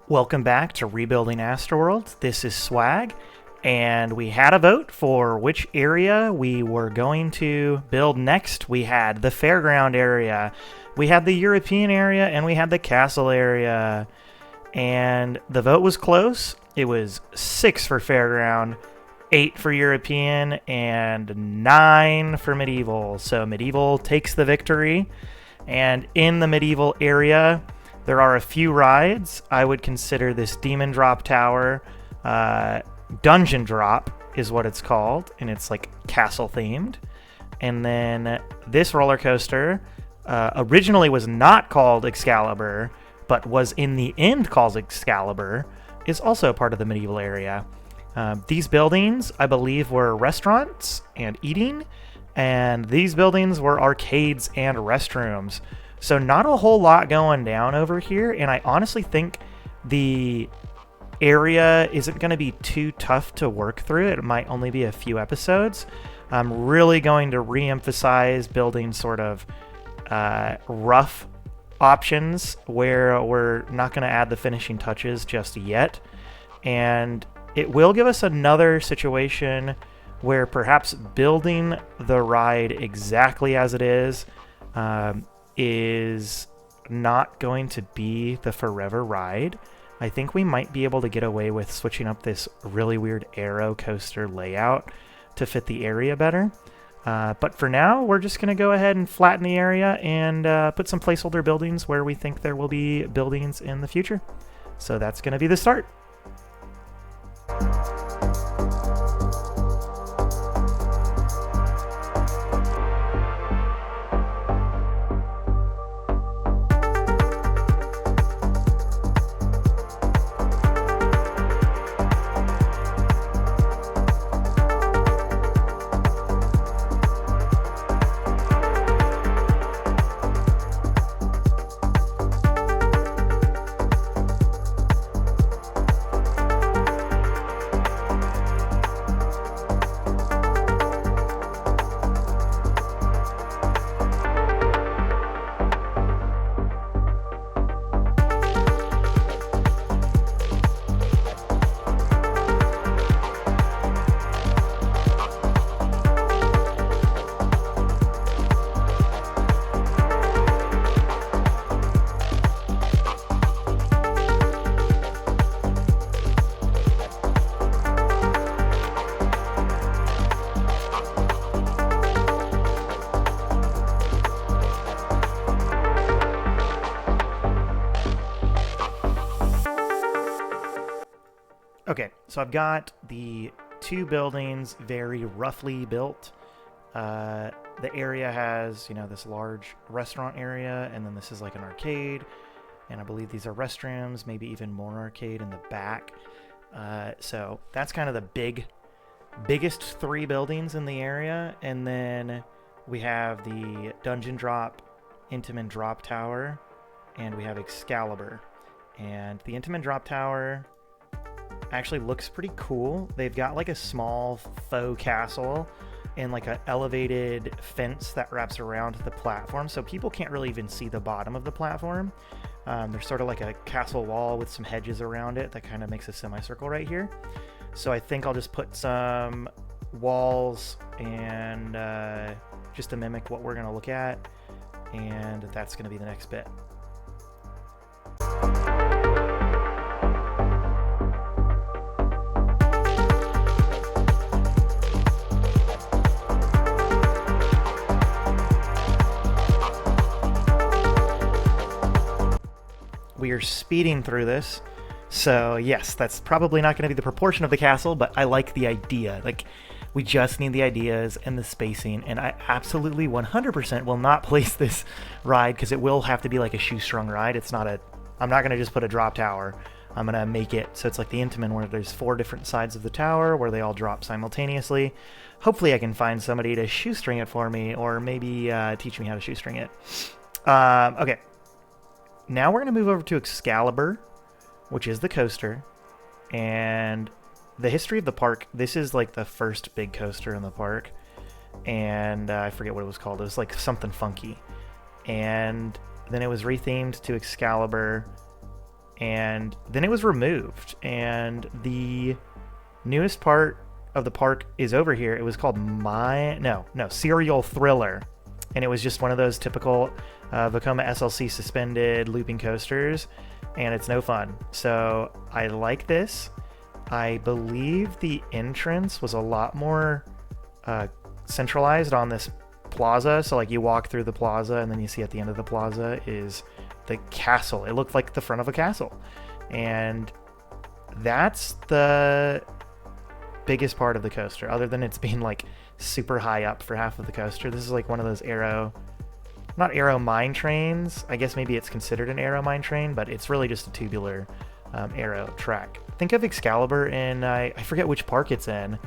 Welcome back to Rebuilding Astroworld. This is Swag, and we had a vote for which area we were going to build next. We had the fairground area, we had the European area, and we had the castle area. And the vote was close. It was 6 for fairground, 8 for European, and 9 for medieval. So medieval takes the victory. And in the medieval area, there are a few rides. I would consider this Demon Drop Tower. Dungeon Drop is what it's called, and it's like castle themed. And then this roller coaster originally was not called Excalibur, but was in the end called Excalibur, is also part of the medieval area. These buildings, I believe, were restaurants and eating, and these buildings were arcades and restrooms. So not a whole lot going down over here, and I honestly think the area isn't going to be too tough to work through. It might only be a few episodes. I'm really going to re-emphasize building sort of rough options where we're not going to add the finishing touches just yet. And it will give us another situation where perhaps building the ride exactly as it is not going to be the forever ride. I think we might be able to get away with switching up this really weird aero coaster layout to fit the area better. But for now, we're just going to go ahead and flatten the area and put some placeholder buildings where we think there will be buildings in the future. So that's going to be the start. Okay, so I've got the two buildings very roughly built. The area has, this large restaurant area, and then this is like an arcade, and I believe these are restrooms, maybe even more arcade in the back. So that's kind of the biggest 3 buildings in the area, and then we have the Dungeon Drop, Intamin Drop Tower, and we have Excalibur. And the Intamin Drop Tower actually looks pretty cool. They've got like a small faux castle and like an elevated fence that wraps around the platform, so people can't really even see the bottom of the platform. There's sort of like a castle wall with some hedges around it that kind of makes a semicircle right here. So I think I'll just put some walls and just to mimic what we're going to look at, and that's going to be the next bit. We are speeding through this, so yes, that's probably not going to be the proportion of the castle, but I like the idea. Like, we just need the ideas and the spacing, and I absolutely 100% will not place this ride because it will have to be like a shoestrung ride. I'm not going to just put a drop tower. I'm going to make it so it's like the Intamin, where there's 4 different sides of the tower where they all drop simultaneously. Hopefully I can find somebody to shoestring it for me, or maybe teach me how to shoestring it. Okay. Now we're going to move over to Excalibur, which is the coaster, and the history of the park. This is like the first big coaster in the park, and I forget what it was called. It was like something funky, and then it was rethemed to Excalibur, and then it was removed. And the newest part of the park is over here. It was called Serial Thriller, and it was just one of those typical Vekoma SLC suspended looping coasters, and it's no fun. So I like this. I believe the entrance was a lot more centralized on this plaza. So like you walk through the plaza, and then you see at the end of the plaza is the castle. It looked like the front of a castle, and that's the biggest part of the coaster, other than it's being like super high up for half of the coaster. This is like one of those not aero mine trains. I guess maybe it's considered an aero mine train, but it's really just a tubular aero track. Think of Excalibur in, I forget which park it's in,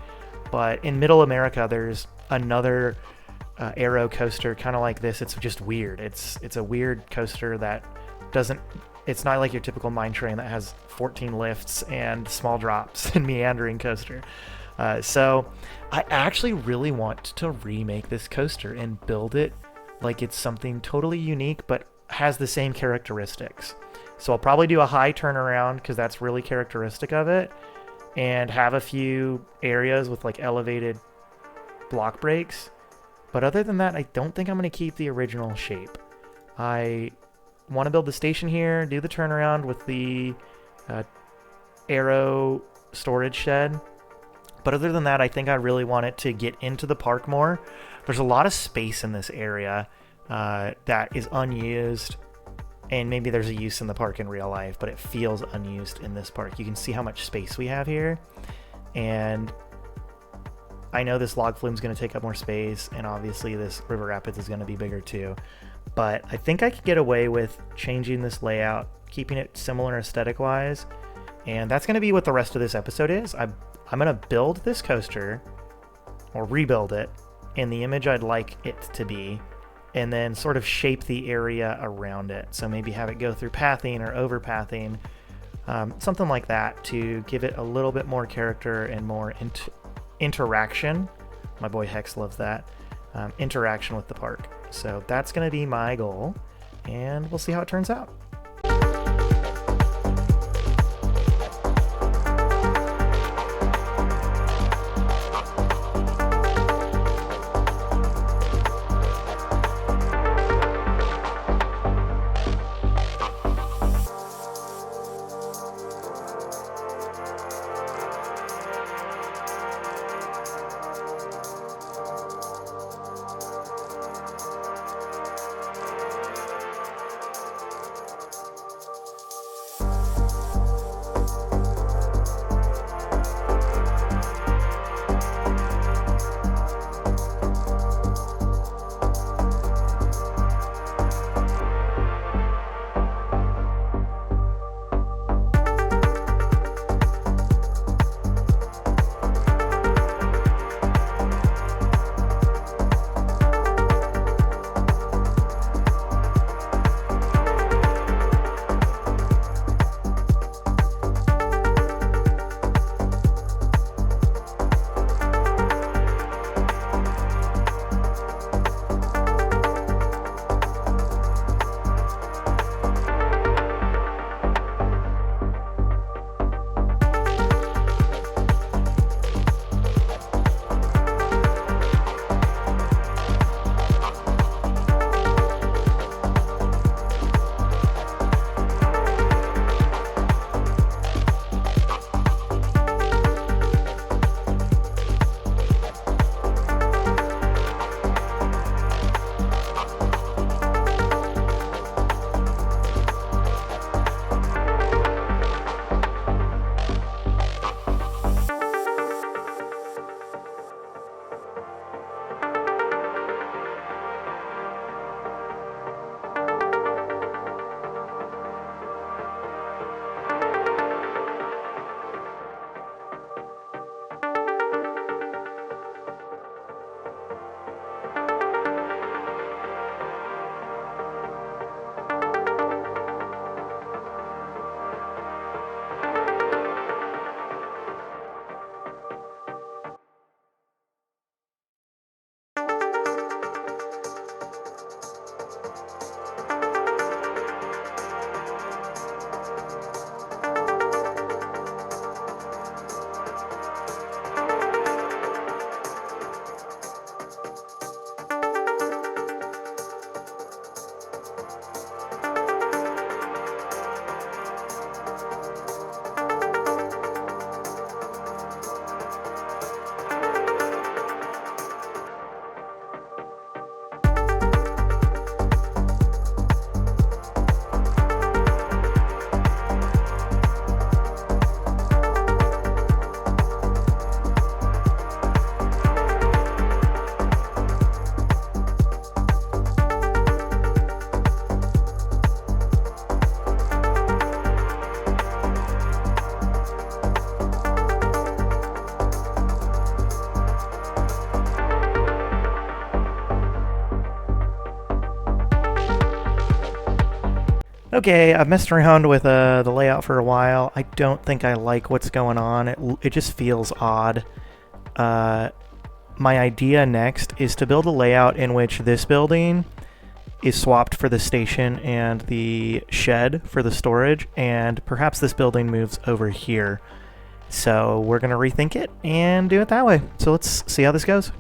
but in Middle America there's another aero coaster kind of like this. It's just weird. It's a weird coaster that it's not like your typical mine train that has 14 lifts and small drops and meandering coaster. So I actually really want to remake this coaster and build it like it's something totally unique but has the same characteristics. So I'll probably do a high turnaround because that's really characteristic of it, and have a few areas with like elevated block breaks. But other than that, I don't think I'm going to keep the original shape. I want to build the station here, do the turnaround with the aero storage shed. But other than that, I think I really want it to get into the park more. There's a lot of space in this area that is unused, and maybe there's a use in the park in real life, but it feels unused in this park. You can see how much space we have here, and I know this log flume is going to take up more space, and obviously this river rapids is going to be bigger too. But I think I could get away with changing this layout, keeping it similar aesthetic-wise, and that's going to be what the rest of this episode is. I'm going to build this coaster, or rebuild it, in the image I'd like it to be, and then sort of shape the area around it. So maybe have it go through pathing or overpathing, something like that, to give it a little bit more character and more interaction. My boy Hex loves that. Interaction with the park. So that's going to be my goal, and we'll see how it turns out. Okay, I've messed around with the layout for a while. I don't think I like what's going on. It just feels odd. My idea next is to build a layout in which this building is swapped for the station and the shed for the storage, and perhaps this building moves over here. So we're going to rethink it and do it that way. So let's see how this goes.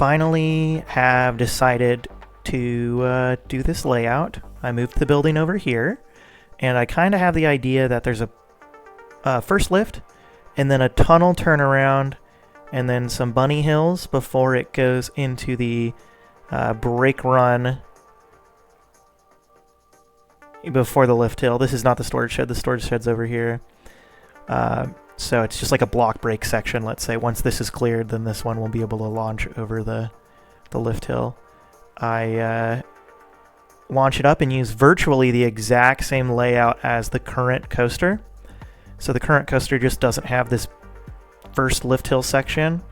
finally have decided to do this layout. I moved the building over here, and I kind of have the idea that there's a first lift, and then a tunnel turnaround, and then some bunny hills before it goes into the brake run before the lift hill. This is not the storage shed. The storage shed's over here. So it's just like a block break section, let's say. Once this is cleared, then this one will be able to launch over the lift hill. I launch it up and use virtually the exact same layout as the current coaster. So the current coaster just doesn't have this first lift hill section,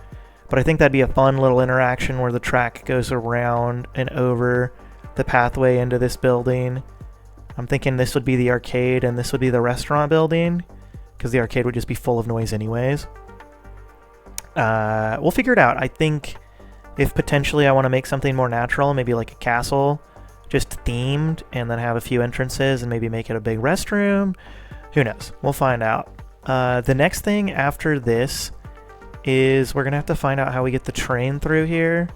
but I think that'd be a fun little interaction where the track goes around and over the pathway into this building. I'm thinking this would be the arcade and this would be the restaurant building, because the arcade would just be full of noise anyways. We'll figure it out. I think if potentially I want to make something more natural, maybe like a castle, just themed, and then have a few entrances and maybe make it a big restroom. Who knows? We'll find out. The next thing after this is we're going to have to find out how we get the train through here.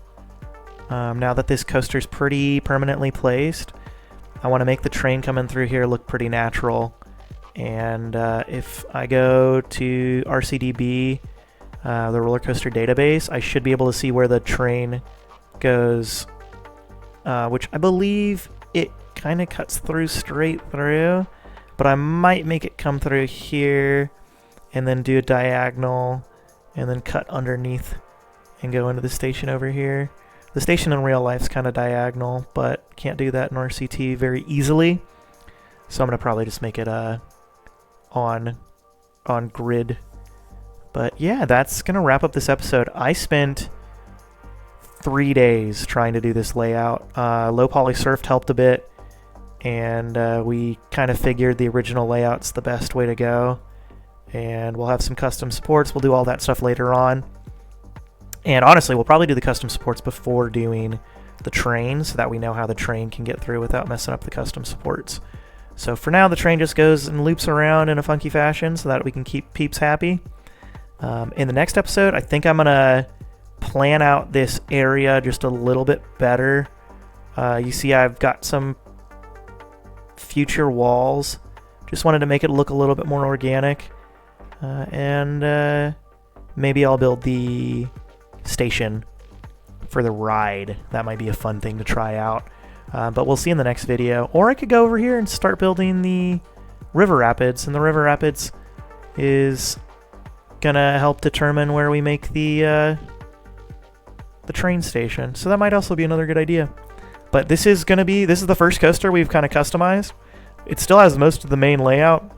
Now that this coaster's pretty permanently placed, I want to make the train coming through here look pretty natural. And if I go to RCDB, the roller coaster database, I should be able to see where the train goes, which I believe it kind of cuts through straight through, but I might make it come through here and then do a diagonal and then cut underneath and go into the station over here. The station in real life is kind of diagonal, but can't do that in RCT very easily. So I'm going to probably just make it on grid. But yeah, that's going to wrap up this episode. I spent 3 days trying to do this layout. Low Poly Surfed helped a bit, and we kind of figured the original layout's the best way to go. And we'll have some custom supports. We'll do all that stuff later on. And honestly, we'll probably do the custom supports before doing the train, so that we know how the train can get through without messing up the custom supports. So for now, the train just goes and loops around in a funky fashion so that we can keep peeps happy. In the next episode, I think I'm going to plan out this area just a little bit better. You see I've got some future walls. Just wanted to make it look a little bit more organic. And maybe I'll build the station for the ride. That might be a fun thing to try out. But we'll see in the next video. Or I could go over here and start building the river rapids. And the river rapids is gonna help determine where we make the train station. So that might also be another good idea. But this is the first coaster we've kind of customized. It still has most of the main layout,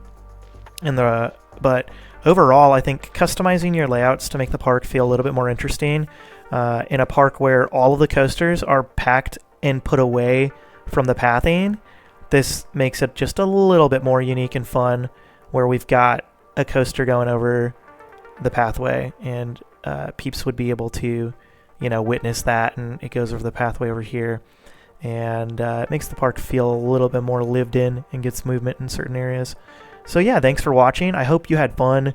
but overall, I think customizing your layouts to make the park feel a little bit more interesting, in a park where all of the coasters are packed and put away from the pathing, this makes it just a little bit more unique and fun, where we've got a coaster going over the pathway, and peeps would be able to, witness that, and it goes over the pathway over here, and it makes the park feel a little bit more lived in and gets movement in certain areas. So yeah, thanks for watching. I hope you had fun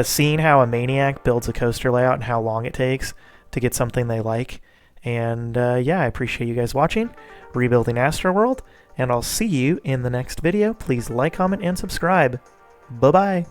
seeing how a maniac builds a coaster layout and how long it takes to get something they like. And yeah, I appreciate you guys watching Rebuilding Astroworld, and I'll see you in the next video. Please like, comment, and subscribe. Bye-bye.